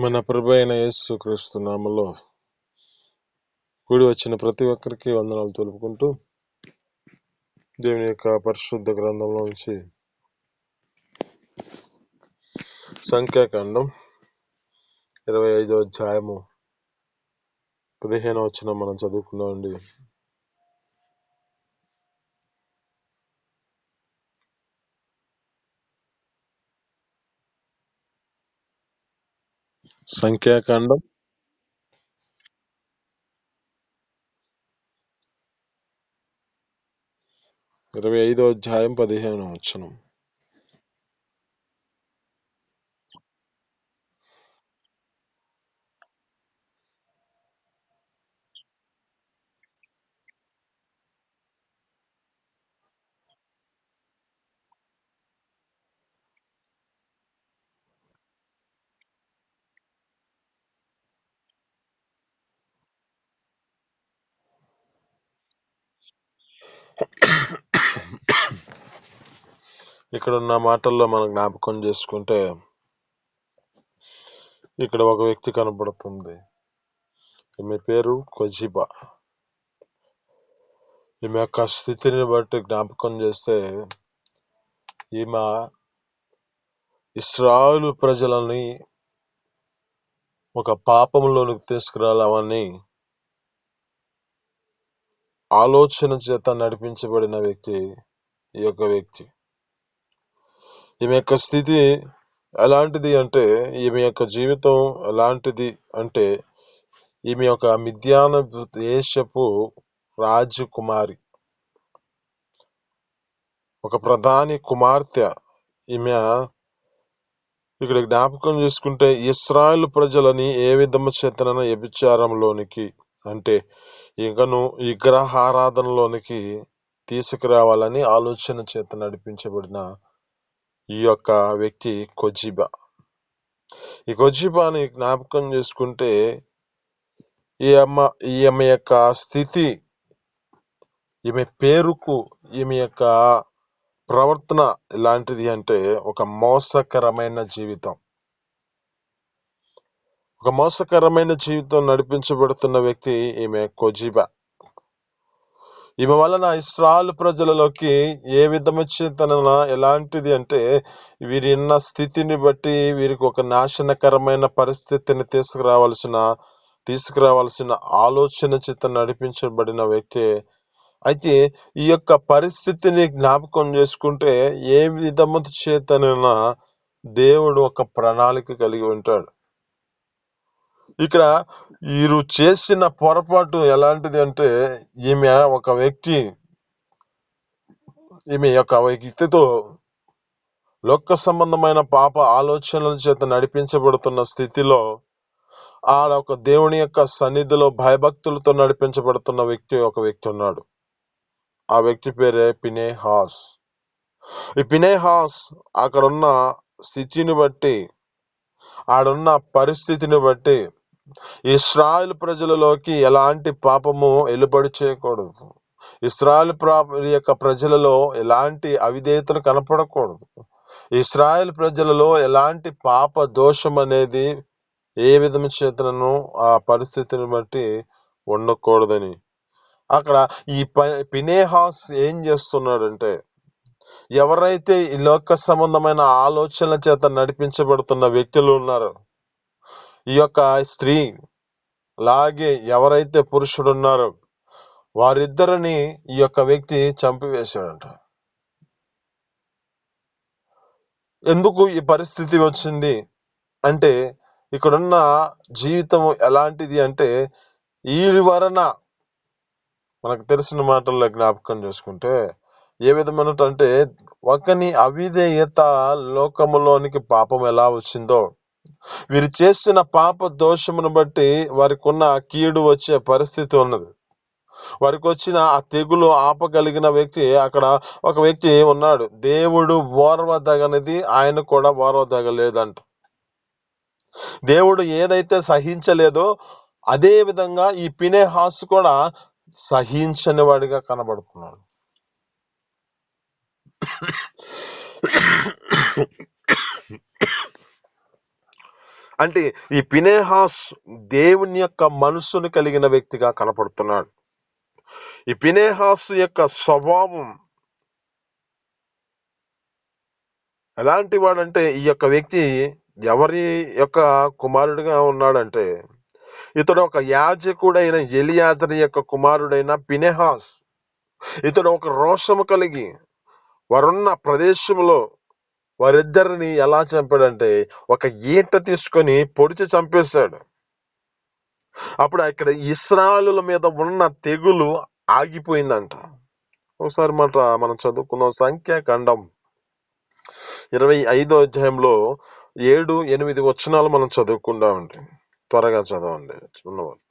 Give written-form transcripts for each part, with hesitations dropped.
మన ప్రభు అయిన యేసుక్రీస్తు నామములో కూడి వచ్చిన ప్రతి ఒక్కరికి వందనాలు తెలుపుకుంటూ దేవుని యొక్క పరిశుద్ధ గ్రంథంలో నుంచి సంఖ్యాకాండం 25వ అధ్యాయము 15వ వచనం మనం చదువుకుందామండి. సంఖ్యాకాండం 25వ అధ్యాయం 15వ వచనం. ఇక్కడ ఉన్న మాటల్లో మనం జ్ఞాపకం చేసుకుంటే ఇక్కడ ఒక వ్యక్తి కనబడుతుంది. ఈమె పేరు కొజిబా. ఈమె యొక్క స్థితిని బట్టి జ్ఞాపకం చేస్తే ఈమె ఇశ్రాయేలు ప్రజలని ఒక పాపంలోనికి తీసుకురావాలని ఆలోచన చేత నడిపించబడిన వ్యక్తి ఈ యొక్క వ్యక్తి. ఈమె యొక్క స్థితి ఎలాంటిది అంటే, ఈమె యొక్క జీవితం ఎలాంటిది అంటే, ఈమె యొక్క మిద్యాన దేశపు రాజకుమారి, ఒక ప్రధాని కుమార్తె. ఈమె ఇక్కడ జ్ఞాపకం చేసుకుంటే ఇశ్రాయేలు ప్రజలని ఏ విధము చేతనైనా వ్యభిచారంలోనికి అంటే ఇంకను విగ్రహారాధనలోనికి తీసుకురావాలని ఆలోచన చేత నడిపించబడిన ఈ యొక్క వ్యక్తి కొజిబా. ఈ కొజిబాని జ్ఞాపకం చేసుకుంటే ఈమె యొక్క స్థితి, ఈమె పేరుకు ఈమె యొక్క ప్రవర్తన ఎలాంటిది అంటే ఒక మోసకరమైన జీవితం. ఒక మోసకరమైన జీవితం నడిపించబడుతున్న వ్యక్తి ఈమె కొజిబా. ఈమె వలన ఇశ్రాయేలు ప్రజలలోకి ఏ విధము చేతన ఎలాంటిది అంటే వీరి ఉన్న స్థితిని బట్టి వీరికి ఒక నాశనకరమైన పరిస్థితిని తీసుకురావాల్సిన ఆలోచన చేత నడిపించబడిన వ్యక్తి. అయితే ఈ యొక్క పరిస్థితిని జ్ఞాపకం చేసుకుంటే ఏ విధము చేతనైనా దేవుడు ఒక ప్రణాళిక కలిగి ఉంటాడు. ఇక్కడ వీరు చేసిన పొరపాటు ఎలాంటిది అంటే ఈమె యొక్క వ్యక్తితో లోక సంబంధమైన పాప ఆలోచనల చేత నడిపించబడుతున్న స్థితిలో ఆడ ఒక దేవుని యొక్క సన్నిధిలో భయభక్తులతో నడిపించబడుతున్న ఒక వ్యక్తి ఉన్నాడు. ఆ వ్యక్తి పేరే ఫినెహాస్. ఈ ఫినెహాస్ అక్కడున్న స్థితిని బట్టి, ఆడున్న పరిస్థితిని బట్టి ఇశ్రాయేలు ప్రజలలోకి ఎలాంటి పాపము వెలుబడి చేయకూడదు. ఇశ్రాయేలు యొక్క ప్రజలలో ఎలాంటి అవిధేయతలు కనపడకూడదు. ఇశ్రాయేలు ప్రజలలో ఎలాంటి పాప దోషం అనేది ఏ విధము చేతనను ఆ పరిస్థితిని బట్టి ఉండకూడదని అక్కడ ఈ ఫినెహాస్ ఏం చేస్తున్నాడంటే, ఎవరైతే ఈ లోక సంబంధమైన ఆలోచనల చేత నడిపించబడుతున్న వ్యక్తులు ఉన్నారో, ఈ యొక్క స్త్రీ అలాగే ఎవరైతే పురుషుడు ఉన్నారో వారిద్దరిని ఈ యొక్క వ్యక్తి చంపివేశాడంట. ఎందుకు ఈ పరిస్థితి వచ్చింది అంటే, ఇక్కడున్న జీవితం ఎలాంటిది అంటే ఈ వలన మనకు తెలిసిన మాటల్లో జ్ఞాపకం చేసుకుంటే ఏ విధమైనటువంటి ఒకని అవిధేయత లోకములోనికి పాపం ఎలా వచ్చిందో, వీరు చేసిన పాప దోషమును బట్టి వారికి ఉన్న కీడు వచ్చే పరిస్థితి ఉన్నది. వారికి వచ్చిన ఆ తెగులు ఆపగలిగిన వ్యక్తి అక్కడ ఒక వ్యక్తి ఉన్నాడు. దేవుడు ఓర్వదగనిది ఆయన కూడా ఓర్వదగలేదంట. దేవుడు ఏదైతే సహించలేదో అదే విధంగా ఈ ఫినెహాస్ కూడా సహించని వాడిగా కనబడుతున్నాడు. అంటే ఈ ఫినెహాస్ దేవుని యొక్క మనస్సును కలిగిన వ్యక్తిగా కనపడుతున్నాడు. ఈ ఫినెహాస్ యొక్క స్వభావం ఎలాంటి వాడంటే, ఈ యొక్క వ్యక్తి ఎవరి యొక్క కుమారుడిగా ఉన్నాడంటే, ఇతడు ఒక యాజకుడైన ఎలియాజరు యొక్క కుమారుడైన ఫినెహాస్. ఇతడు ఒక రోషము కలిగి వారున్న ప్రదేశంలో వారిద్దరిని ఎలా చంపాడంటే, ఒక ఈట తీసుకొని పొడిచి చంపేశాడు. అప్పుడు ఇక్కడ ఇశ్రాయేలుల మీద ఉన్న తెగులు ఆగిపోయిందంట. ఒకసారి మనం చదువుకుందాం. సంఖ్యాకాండం 25వ అధ్యాయంలో 7, 8 వచనాలు మనం చదువుకుందామండి. త్వరగా చదవండి ఉన్నవాళ్ళు.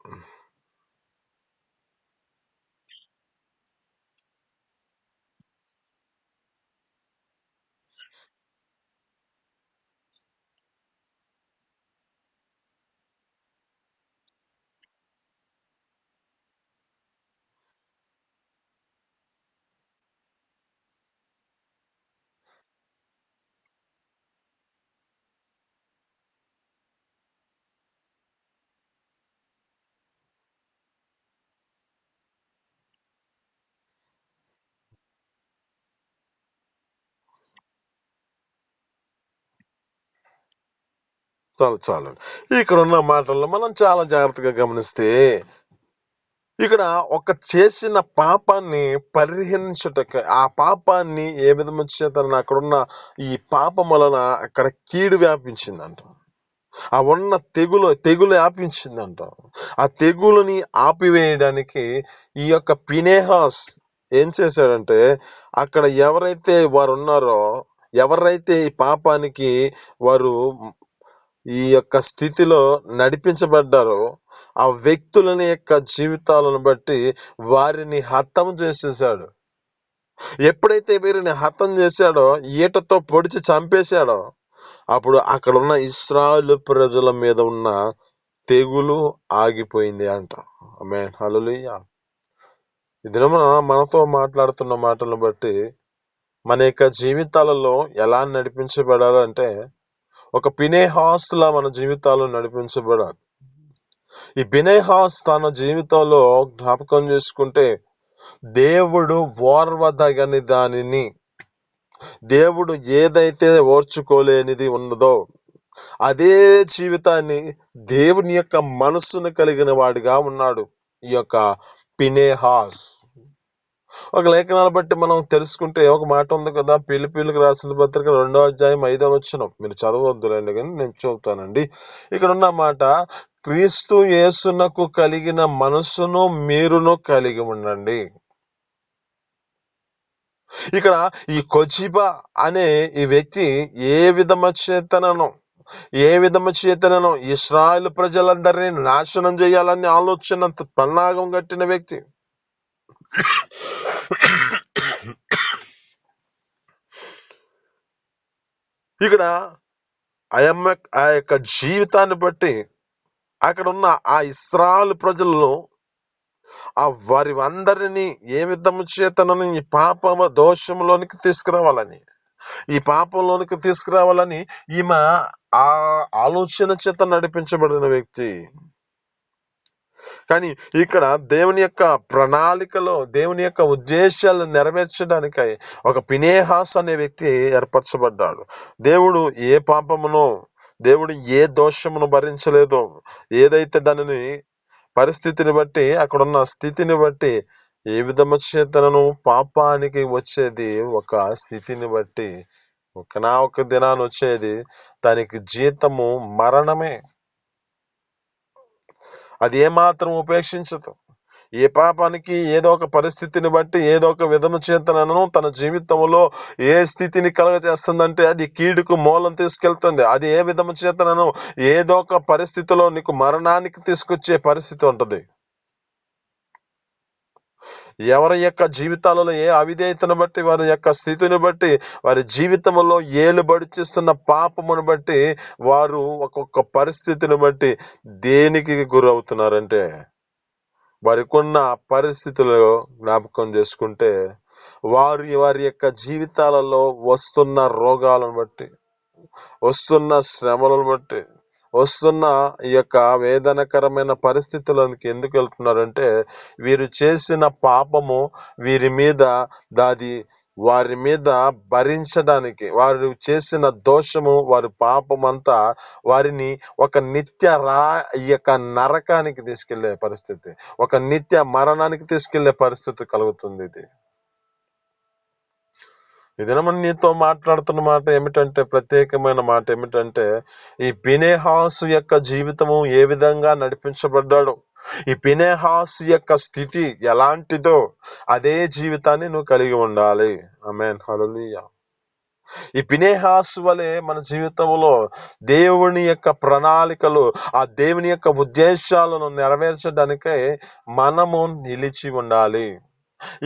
చాలు. ఇక్కడ ఉన్న మాటల్లో మనం చాలా జాగ్రత్తగా గమనిస్తే, ఇక్కడ ఒక చేసిన పాపాన్ని పరిహరించుటకు, ఆ పాపాన్ని ఏ విధము చేతన అక్కడున్న ఈ పాపం వలన అక్కడ కీడు వ్యాపించిందంట. ఆ ఉన్న తెగులు వ్యాపించిందంట. ఆ తెగులుని ఆపివేయడానికి ఈ యొక్క ఫినెహాస్ ఏం చేశాడంటే, అక్కడ ఎవరైతే వారు ఉన్నారో, ఎవరైతే ఈ పాపానికి వారు ఈ యొక్క స్థితిలో నడిపించబడ్డారో, ఆ వ్యక్తులని యొక్క జీవితాలను బట్టి వారిని హతం చేసేసాడు. ఎప్పుడైతే వీరిని హతం చేశాడో, ఈటతో పొడిచి చంపేశాడో, అప్పుడు అక్కడ ఉన్న ఇశ్రాయేలు ప్రజల మీద ఉన్న తెగులు ఆగిపోయింది అంట. ఆమేన్, హల్లెలూయా. ఈ దినమున మనతో మాట్లాడుతున్న మాటలను బట్టి మన యొక్క జీవితాలలో ఎలా నడిపించబడాలంటే, ఒక ఫినెహాస్ లా మన జీవితాలు నడిపించబడాలి. ఈ ఫినెహాస్ తన జీవితంలో జ్ఞాపకం చేసుకుంటే, దేవుడు ఓర్వదగని దానిని, దేవుడు ఏదైతే ఓర్చుకోలేనిది ఉన్నదో అదే జీవితాన్ని దేవుని యొక్క మనస్సును కలిగిన వాడిగా ఉన్నాడు ఈ యొక్క ఫినెహాస్. ఒక లేఖనాలు బట్టి మనం తెలుసుకుంటే ఒక మాట ఉంది కదా, ఫిలిప్పీయులకు రాసిన పత్రిక 2వ అధ్యాయం 5వ వచనం. మీరు చదవద్దులేండి కానీ నేను చెబుతానండి. ఇక్కడ ఉన్న మాట, క్రీస్తు యేసునకు కలిగిన మనస్సును మీరును కలిగి ఉండండి. ఇక్కడ ఈ కొజిబా అనే ఈ వ్యక్తి ఏ విధము చేతనను ఇశ్రాయేలు ప్రజలందరినీ నాశనం చేయాలని ఆలోచన పన్నాగం కట్టిన వ్యక్తి. ఇక్కడ ఆ యొక్క జీవితాన్ని బట్టి అక్కడ ఉన్న ఆ ఇశ్రాయేలు ప్రజలను వారి అందరినీ ఏ విధము చేతనని ఈ పాప దోషంలోనికి తీసుకురావాలని ఈమె ఆ ఆలోచన చేత నడిపించబడిన వ్యక్తి. కానీ ఇక్కడ దేవుని యొక్క ప్రణాళికలో, దేవుని యొక్క ఉద్దేశాలను నెరవేర్చడానికై ఒక ఫినెహాస్ అనే వ్యక్తి ఏర్పరచబడ్డాడు. దేవుడు ఏ పాపమునో, దేవుడు ఏ దోషమును భరించలేదో, ఏదైతే దానిని పరిస్థితిని బట్టి, అక్కడున్న స్థితిని బట్టి, ఏ విధము చేతనను పాపానికి వచ్చేది ఒక స్థితిని బట్టి, ఒక దినాన్ని వచ్చేది, దానికి జీతము మరణమే. అది ఏమాత్రం ఉపేక్షించదు. ఏ పాపానికి ఏదో ఒక పరిస్థితిని బట్టి, ఏదో ఒక విధము చేతనను తన జీవితంలో ఏ స్థితిని కలగజేస్తుందంటే అది కీడుకు మూలం తీసుకెళ్తుంది. అది ఏ విధము చేతనను ఏదో ఒక పరిస్థితిలో నీకు మరణానికి తీసుకొచ్చే పరిస్థితి ఉంటది. ఎవరి యొక్క జీవితాలలో ఏ అవిధేయతను బట్టి, వారి యొక్క స్థితిని బట్టి, వారి జీవితంలో ఏలుబడి చేస్తున్న పాపమును బట్టి, వారు ఒక్కొక్క పరిస్థితిని బట్టి దేనికి గురవుతున్నారంటే, వారికున్న పరిస్థితులు జ్ఞాపకం చేసుకుంటే, వారి యొక్క జీవితాలలో వస్తున్న రోగాలను బట్టి, వస్తున్న శ్రమలను బట్టి, వస్తున్న ఈ యొక్క వేదనకరమైన పరిస్థితుల్లోనికి ఎందుకు వెళ్తున్నారంటే, వీరు చేసిన పాపము వీరి మీద దాది వారి మీద భరించడానికి, వారు చేసిన దోషము, వారి పాపమంతా వారిని ఒక ఈ యొక్క నరకానికి తీసుకెళ్లే పరిస్థితి, ఒక నిత్య మరణానికి తీసుకెళ్లే పరిస్థితి కలుగుతుంది. ఈ దినమని నీతో మాట్లాడుతున్న మాట ఏమిటంటే, ప్రత్యేకమైన మాట ఏమిటంటే, ఈ ఫినెహాసు యొక్క జీవితము ఏ విధంగా నడిపించబడ్డాడో, ఈ ఫినెహాసు యొక్క స్థితి ఎలాంటిదో అదే జీవితాన్ని నువ్వు కలిగి ఉండాలి. ఆమేన్, హల్లెలూయా. ఈ ఫినెహాసు వలె మన జీవితంలో దేవుని యొక్క ప్రణాళికలు, ఆ దేవుని యొక్క ఉద్దేశాలను నెరవేర్చడానికే మనము నిలిచి ఉండాలి.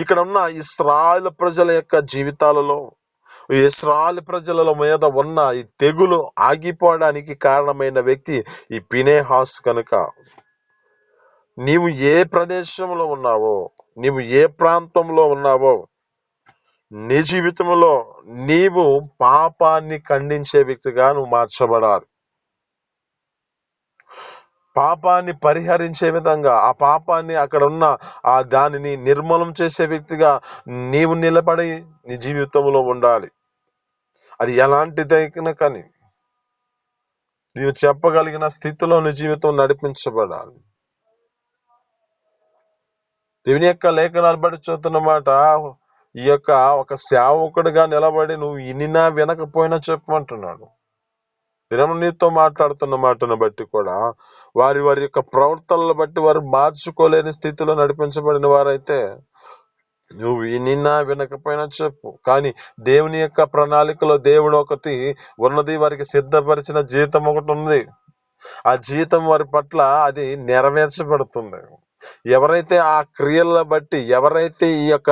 ఇక్కడ ఉన్న ఇశ్రాయేలు ప్రజల యొక్క జీవితాలలో, ఇశ్రాయేలు ప్రజల మీద ఉన్న ఈ తెగులు ఆగిపోవడానికి కారణమైన వ్యక్తి ఈ ఫినెహాసు కనుక, నీవు ఏ ప్రదేశంలో ఉన్నావో, నీవు ఏ ప్రాంతంలో ఉన్నావో, నీ జీవితంలో నీవు పాపాన్ని ఖండించే వ్యక్తిగా నువ్వు మార్చబడాలి. పాపాన్ని పరిహరించే విధంగా, ఆ పాపాన్ని అక్కడ ఉన్న దానిని నిర్మూలం చేసే వ్యక్తిగా నీవు నిలబడి నీ జీవితంలో ఉండాలి. అది ఎలాంటిదైనా కానీ నీవు చెప్పగలిగిన స్థితిలో నీ జీవితం నడిపించబడాలి. దేవుని యొక్క లేఖనాలు బట్టి చూస్తున్నమాట, ఈ యొక్క ఒక సేవకుడిగా నిలబడి నువ్వు ఇనినా వినకపోయినా చెప్పమంటున్నాడు. దినం నీతో మాట్లాడుతున్న మాటను బట్టి కూడా వారి యొక్క ప్రవర్తనలు బట్టి వారు మార్చుకోలేని స్థితిలో నడిపించబడిన వారైతే నువ్వు వినినా వినకపోయినా చెప్పు. కానీ దేవుని యొక్క ప్రణాళికలో దేవుడు ఒకటి ఉన్నది, వారికి సిద్ధపరిచిన జీతం ఒకటి ఉంది. ఆ జీతం వారి పట్ల అది నెరవేర్చబడుతుంది. ఎవరైతే ఆ క్రియలను బట్టి, ఎవరైతే ఈ యొక్క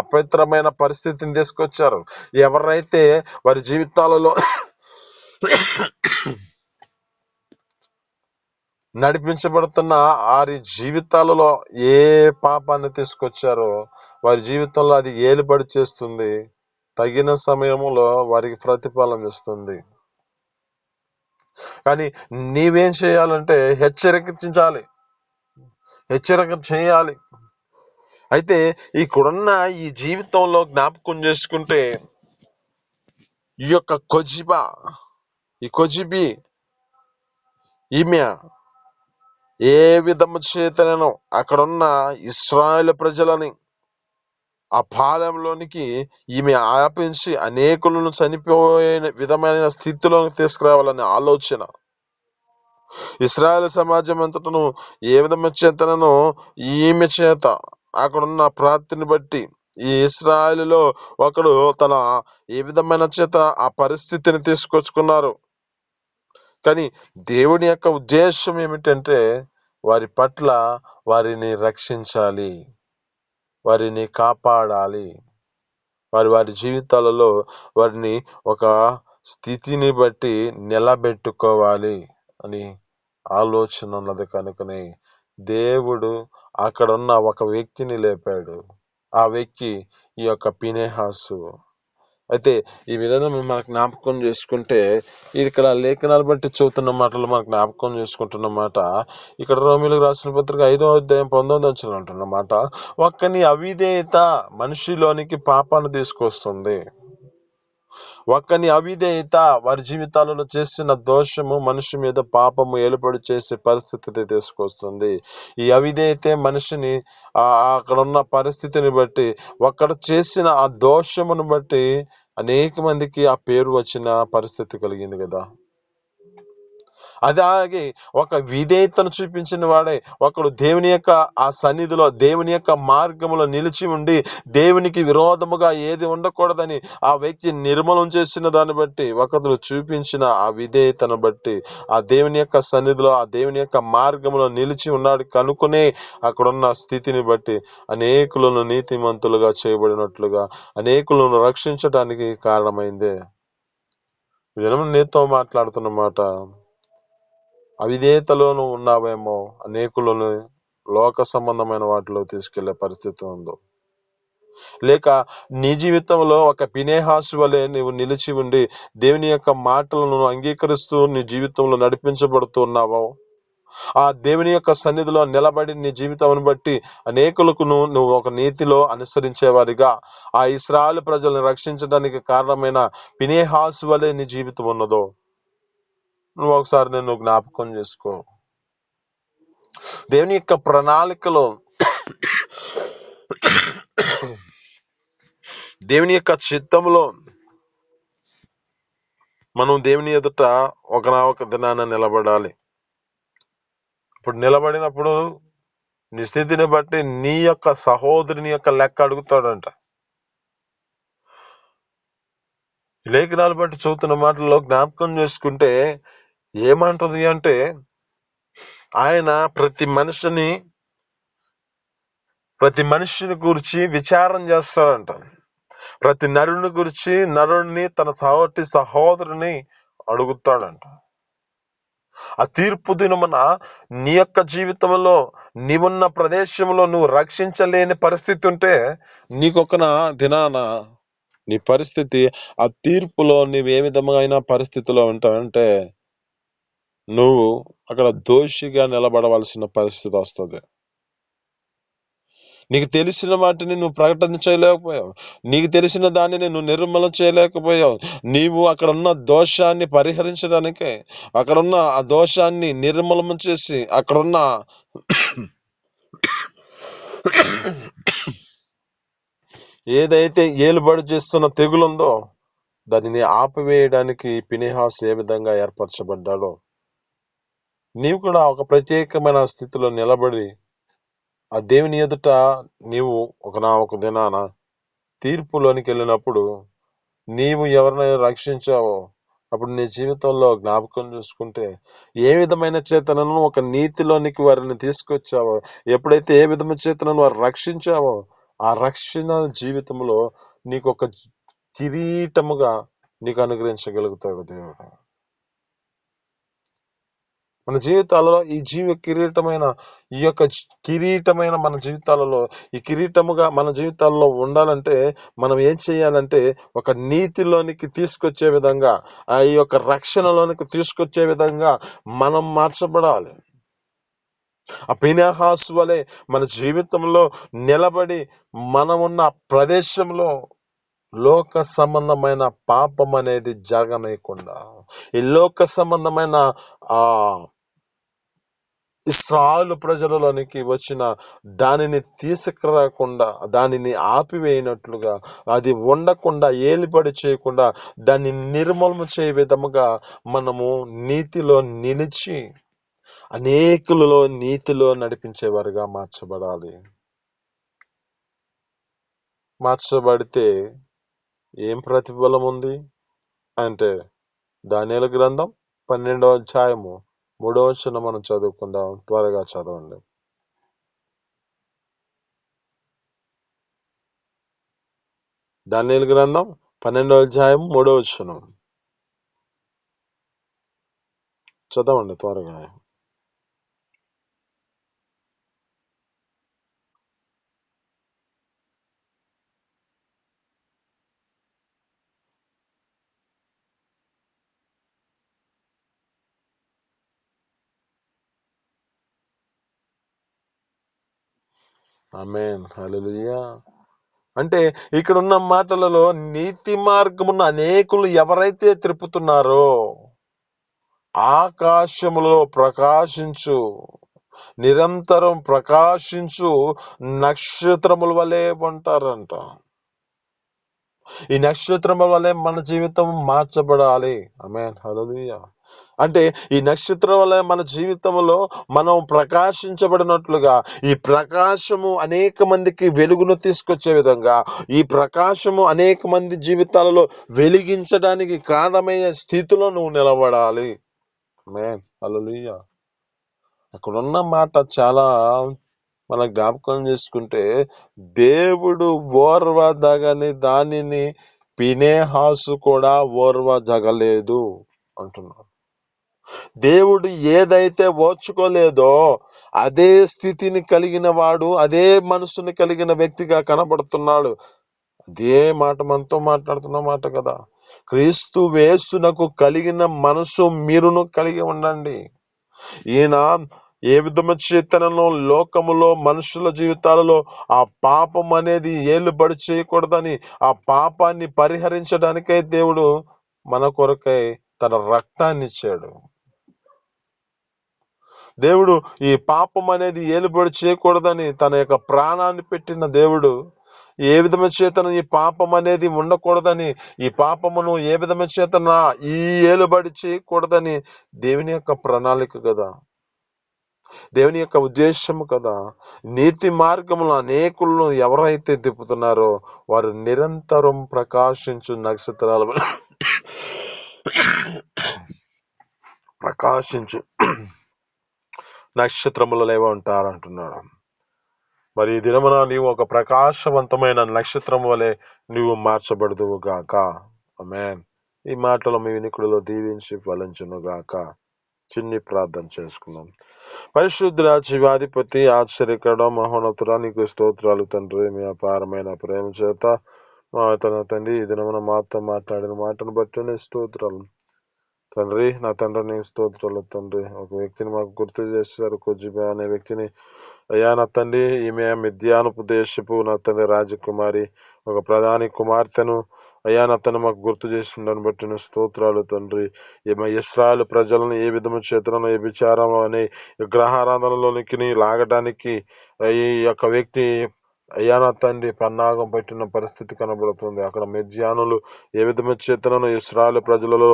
అపవిత్రమైన పరిస్థితిని తీసుకొచ్చారో, ఎవరైతే వారి జీవితాలలో నడిపించబడుతున్న వారి జీవితాలలో ఏ పాపాన్ని తీసుకొచ్చారో వారి జీవితంలో అది ఏలుబడి చేస్తుంది. తగిన సమయంలో వారికి ప్రతిఫలం ఇస్తుంది. కానీ నీవేం చేయాలంటే హెచ్చరిక చేయాలి. అయితే ఇక్కడున్న ఈ జీవితంలో జ్ఞాపకం చేసుకుంటే, ఈ యొక్క కొజిబి ఈమె ఏ విధము చేతనను అక్కడున్న ఇశ్రాయేలు ప్రజలని ఆ పాలెంలోనికి ఈమె ఆపించి అనేకులను చనిపోయే విధమైన స్థితిలోకి తీసుకురావాలనే ఆలోచన. ఇశ్రాయేలు సమాజం అంతటను ఏ విధమైన చేతనను ఈమె చేత అక్కడున్న ప్రాప్తిని బట్టి ఈ ఇశ్రాయేలులో ఒకడు తన ఏ విధమైన చేత ఆ పరిస్థితిని తీసుకొచ్చుకున్నారు. కానీ దేవుని యొక్క ఉద్దేశం ఏమిటంటే, వారి పట్ల వారిని రక్షించాలి, వారిని కాపాడాలి, వారి జీవితాలలో వారిని ఒక స్థితిని బట్టి నిలబెట్టుకోవాలి అని ఆలోచన ఉన్నది. కనుకనే దేవుడు అక్కడున్న ఒక వ్యక్తిని లేపాడు. ఆ వ్యక్తి ఈ యొక్క ఫినెహాసు. అయితే ఈ విధంగా మనకు జ్ఞాపకం చేసుకుంటే, ఇక్కడ లేఖనాలు బట్టి చదువుతున్న మాటలు మనకు జ్ఞాపకం చేసుకుంటున్న మాట, ఇక్కడ రోమీయులకు రాసిన పత్రిక 5వ అధ్యాయం 19వ వచనం అంటున్నమాట, ఒక్కని అవిధేయత మనిషిలోనికి పాపాన్ని తీసుకొస్తుంది. ఒక్కని అవిధేయత వారి జీవితాలలో చేసిన దోషము మనిషి మీద పాపము ఏలుబడి చేసే పరిస్థితి తీసుకొస్తుంది. ఈ అవిధేయతే మనిషిని అక్కడ ఉన్న పరిస్థితిని బట్టి, ఒక్కడు చేసిన ఆ దోషమును బట్టి అనేక మందికి ఆ పేరు వచ్చిన పరిస్థితి కలిగింది కదా. అలాగే ఒక విధేయతను చూపించిన వాడే ఒకడు దేవుని యొక్క ఆ సన్నిధిలో, దేవుని యొక్క మార్గంలో నిలిచి ఉండి, దేవునికి విరోధముగా ఏది ఉండకూడదని ఆ వ్యక్తి నిర్మూలన చేసిన దాన్ని బట్టి, ఒకరు చూపించిన ఆ విధేయతను బట్టి, ఆ దేవుని యొక్క సన్నిధిలో, ఆ దేవుని యొక్క మార్గంలో నిలిచి ఉన్నాడు కనుకునే అక్కడున్న స్థితిని బట్టి అనేకులను నీతిమంతులుగా చేయబడినట్లుగా, అనేకులను రక్షించడానికి కారణమైందే. నీతో మాట్లాడుతున్న మాట, అవిధేయతలోనూ ఉన్నావేమో, అనేకులను లోక సంబంధమైన వాటిలో తీసుకెళ్లే పరిస్థితి ఉందో. లేక నీ జీవితంలో ఒక ఫినెహాసు వలె నీవు నిలిచి ఉండి దేవుని యొక్క మాటలను అంగీకరిస్తూ నీ జీవితంలో నడిపించబడుతున్నావో, ఆ దేవుని యొక్క సన్నిధిలో నిలబడి నీ జీవితం బట్టి అనేకులకు నువ్వు ఒక నీతిలో అనుసరించేవారిగా ఆ ఇశ్రాయేలు ప్రజలను రక్షించడానికి కారణమైన ఫినెహాసు వలె నీ జీవితం ఉన్నదో నువ్వు ఒకసారి నేను జ్ఞాపకం చేసుకో. దేవుని యొక్క ప్రణాళికలో, దేవుని యొక్క చిత్తంలో మనం దేవుని ఎదుట ఒక దినాన నిలబడాలి. ఇప్పుడు నిలబడినప్పుడు నీ స్థితిని బట్టి నీ యొక్క సహోదరుని యొక్క లెక్క అడుగుతాడంట. లేఖనాలు బట్టి చదువుతున్న మాటల్లో జ్ఞాపకం చేసుకుంటే ఏమంటది అంటే, ఆయన ప్రతి మనిషిని గురించి విచారం చేస్తాడంట. ప్రతి నరుని గురించి నరుణ్ణి తన సహోదరుని అడుగుతాడంట. ఆ తీర్పు దినమున నీ యొక్క జీవితంలో నీవున్న ప్రదేశంలో నువ్వు రక్షించలేని పరిస్థితి ఉంటే నీకొక దినాన నీ పరిస్థితి, ఆ తీర్పులో నువ్వు ఏ విధమైన పరిస్థితిలో ఉంటావంటే నువ్వు అక్కడ దోషిగా నిలబడవలసిన పరిస్థితి వస్తుంది. నీకు తెలిసిన వాటిని నువ్వు ప్రకటన చేయలేకపోయావు, నీకు తెలిసిన దానిని నువ్వు నిర్మూలన చేయలేకపోయావు. నీవు అక్కడ ఉన్న దోషాన్ని పరిహరించడానికే, అక్కడున్న ఆ దోషాన్ని నిర్మూలన చేసి అక్కడున్న ఏదైతే ఏలుబడి చేస్తున్న తెగులుందో దానిని ఆపివేయడానికి ఫినెహాసు ఏ విధంగా ఏర్పరచబడ్డాడో నీవు కూడా ఒక ప్రత్యేకమైన స్థితిలో నిలబడి ఆ దేవుని ఎదుట నీవు ఒక దినాన తీర్పులోనికి వెళ్ళినప్పుడు నీవు ఎవరినైనా రక్షించావో అప్పుడు నీ జీవితంలో జ్ఞాపకం చూసుకుంటే ఏ విధమైన చేతనను ఒక నీతిలోనికి వారిని తీసుకొచ్చావో, ఎప్పుడైతే ఏ విధమైన చేతనను వారు రక్షించావో ఆ రక్షణ జీవితంలో నీకు ఒక కిరీటముగా నీకు అనుగ్రహించగలుగుతాడు దేవుడు. మన జీవితాలలో ఈ యొక్క కిరీటమైన మన జీవితాలలో ఈ కిరీటముగా మన జీవితాల్లో ఉండాలంటే మనం ఏం చేయాలంటే ఒక నీతిలోనికి తీసుకొచ్చే విధంగా, ఆ యొక్క రక్షణలోనికి తీసుకొచ్చే విధంగా మనం మార్చబడాలి. ఆ ఫినెహాసు వలె మన జీవితంలో నిలబడి మనమున్న ప్రదేశంలో లోక సంబంధమైన పాపం అనేది జరగనీయకుండా, ఈ లోక సంబంధమైన ఆ ఇశ్రాయేలు ప్రజలలోనికి వచ్చిన దానిని తీసుకురాకుండా, దానిని ఆపివేయనట్లుగా, అది ఉండకుండా, ఏలిబడి చేయకుండా దాన్ని నిర్మూలన చేయ విధముగా మనము నీతిలో నిలిచి అనేకులలో నీతిలో నడిపించేవారుగా మార్చబడాలి. మార్చబడితే ఏం ప్రతిఫలం ఉంది అంటే దానియేలు గ్రంథం 12వ అధ్యాయము 3వ వచనం మనం చదువుకుందాం. త్వరగా చదవండి. దానియేలు గ్రంథం 12వ అధ్యాయం 3వ వచనం చదవండి త్వరగా. ఆమేన్, హల్లెలూయా. అంటే ఇక్కడున్న మాటలలో నీతి మార్గమున అనేకులు ఎవరైతే త్రిప్పుతున్నారో ఆకాశములో ప్రకాశించు, నిరంతరం ప్రకాశించు నక్షత్రముల వలె ఉంటారంట. ఈ నక్షత్రముల వలె మన జీవితం మార్చబడాలి. ఆమేన్, హల్లెలూయా. అంటే ఈ నక్షత్రం వల్ల మన జీవితంలో మనం ప్రకాశించబడినట్లుగా, ఈ ప్రకాశము అనేక మందికి వెలుగును తీసుకొచ్చే విధంగా, ఈ ప్రకాశము అనేక మంది జీవితాలలో వెలిగించడానికి కారణమయ్యే స్థితిలో నువ్వు నిలబడాలి. ఆమేన్, హల్లెలూయా. అక్కడున్న మాట చాలా మనం జ్ఞాపకం చేసుకుంటే, దేవుడు ఓర్వదగని దానిని ఫినెహాసు కూడా ఓర్వజగలేదు అంటున్నాడు. దేవుడు ఏదైతే ఓర్చుకోలేదో అదే స్థితిని కలిగిన వాడు, అదే మనసుని కలిగిన వ్యక్తిగా కనబడుతున్నాడు. అదే మాట మనతో మాట్లాడుతున్న మాట కదా. క్రీస్తు యేసునకు కలిగిన మనసు మీరును కలిగి ఉండండి. ఈయన ఏ విధము చేతనను లోకములో మనుషుల జీవితాలలో ఆ పాపం అనేది ఏలుబడి చేయకూడదని, ఆ పాపాన్ని పరిహరించడానికై దేవుడు మన కొరకై తన రక్తాన్ని ఇచ్చాడు. దేవుడు ఈ పాపం అనేది ఏలుబడి చేయకూడదని తన యొక్క ప్రాణాన్ని పెట్టిన దేవుడు, ఏ విధమైన చేతన ఈ పాపం అనేది ఉండకూడదని, ఈ పాపమును ఏ విధమైన చేతన ఈ ఏలుబడి చేయకూడదని దేవుని యొక్క ప్రణాళిక కదా, దేవుని యొక్క ఉద్దేశము కదా. నీతి మార్గములు అనేకులను ఎవరైతే తిప్పుతున్నారో వారు నిరంతరం ప్రకాశించు నక్షత్రాల వలె ప్రకాశించు నక్షత్రములలేవో ఉంటారంటున్నాడు. మరి ఈ దినమున నీవు ఒక ప్రకాశవంతమైన నక్షత్రం వలె నీవు మార్చబడదువు గాక. ఆమేన్. ఈ మాటలు మీ వినికుడిలో దీవించి ఫలించును గాక. చిన్ని ప్రార్థన చేసుకుందాం. పరిశుద్ధుల జీవాధిపతి, ఆశ్చర్యకర మహోన్నతుడా, నీకు స్తోత్రాలు తండ్రి. మీ అపారమైన ప్రేమ చేత మా తన తండ్రి ఈ దినమున మాతో మాట్లాడిన మాటను బట్టి నీ స్తోత్రాలు తండ్రి. నా తండ్రి నీ స్తోత్రాలు తండ్రి. ఒక వ్యక్తిని మాకు గుర్తు చేశారు, కొజ్జిబా అనే వ్యక్తిని. అయ్యా నా తండ్రి, ఈమె మిథ్యానపు దేశపు నా తండ్రి రాజకుమారి, ఒక ప్రధాని కుమార్తెను అయ్యా నా తండ్రి మాకు గుర్తు చేసిందని బట్టి నీ స్తోత్రాలు తండ్రి. ఈమె ఇశ్రాయేలు ప్రజలను ఏ విధము చేతనో ఈ విచారం అనే విగ్రహారాధనలోనికి లాగడానికి ఈ యొక్క వ్యక్తి అయ్యా నా తండ్రి పన్నాగం పెట్టిన పరిస్థితి కనబడుతుంది. అక్కడ మిద్యానులు ఏ విధమైన చేతనను ఇశ్రాయేలు ప్రజలలో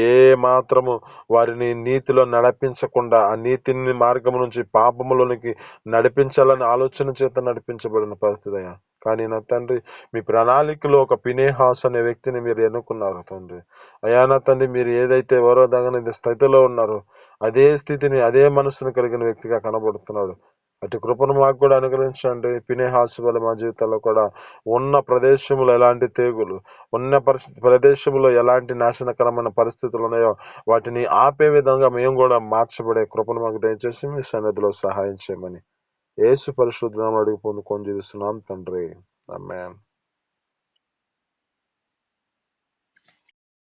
ఏ మాత్రము వారిని నీతిలో నడిపించకుండా ఆ నీతిని మార్గం నుంచి పాపములోనికి నడిపించాలని ఆలోచన చేత నడిపించబడిన పరిస్థితి అయ్యా. కానీ నా తండ్రి, మీ ప్రణాళికలో ఒక ఫినెహాసు అనే వ్యక్తిని మీరు ఎన్నుకున్నారు తండ్రి. అయ్యా నా తండ్రి, మీరు ఏదైతే ఎవరోదగని స్థితిలో ఉన్నారో అదే స్థితిని, అదే మనసును కలిగిన వ్యక్తిగా కనబడుతున్నాడు. అటు కృపను మాకు కూడా అనుగ్రహించండి. ఫినెహాసు వల్ల మా జీవితాల్లో కూడా ఉన్న ప్రదేశములు ఎలాంటి తెగులు, ఉన్న ప్రదేశంలో ఎలాంటి నాశనకరమైన పరిస్థితులు ఉన్నాయో వాటిని ఆపే విధంగా మేము కూడా మార్చబడే కృపను మాకు దయచేసి మీ సన్నిధిలో సహాయం చేయమని యేసు పరిశుద్ధ నామములో అడిగి పొందుకొని జీవిస్తున్నాం తండ్రి. ఆమేన్.